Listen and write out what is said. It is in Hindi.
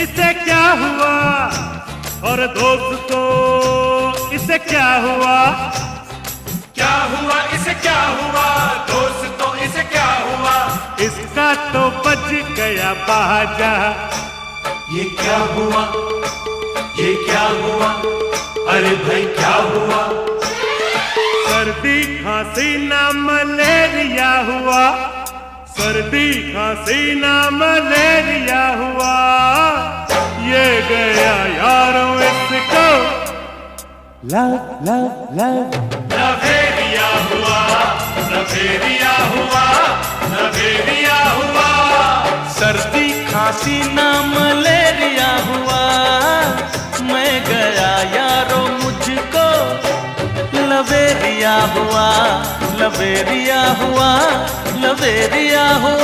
इसे क्या हुआ? और दोस्तों इसे क्या हुआ? क्या हुआ इसे क्या हुआ? दोस्तों इसे क्या हुआ? इसका तो बज गया बाजा। ये क्या हुआ? ये क्या हुआ? अरे भाई क्या हुआ? सर्दी खांसी ना मलेरिया हुआ। सर्दी खांसी ना मलेरिया हुआ। ये गया यारों इसको लव लव लव। लवेरिया हुआ, लवेरिया हुआ, लवेरिया हुआ। सर्दी खांसी ना मलेरिया हुआ। मैं गया यारो मुझको लवेरिया हुआ, लवेरिया हुआ, लवेरिया हुआ।